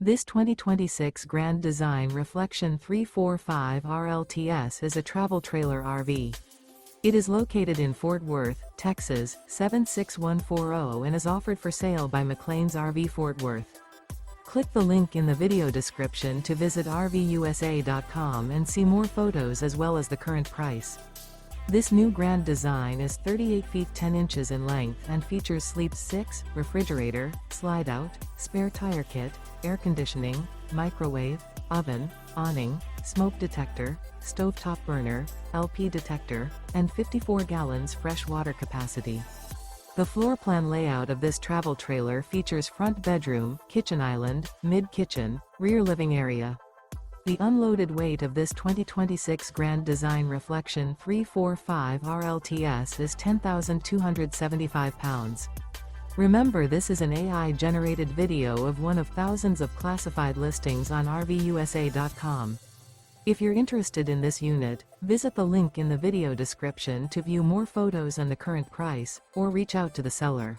This 2026 Grand Design Reflection 345 RLTS is a travel trailer RV. It is located in Fort Worth, Texas, 76140 and is offered for sale by McClain's RV Fort Worth. Click the link in the video description to visit RVUSA.com and see more photos as well as the current price. This new Grand Design is 38 feet 10 inches in length and features sleep 6, refrigerator, slide-out, spare tire kit, air conditioning, microwave, oven, awning, smoke detector, stovetop burner, LP detector, and 54 gallons fresh water capacity. The floor plan layout of this travel trailer features front bedroom, kitchen island, mid-kitchen, rear living area. The unloaded weight of this 2026 Grand Design Reflection 345 RLTS is 10,275 pounds. Remember, this is an AI-generated video of one of thousands of classified listings on RVUSA.com. If you're interested in this unit, visit the link in the video description to view more photos and the current price, or reach out to the seller.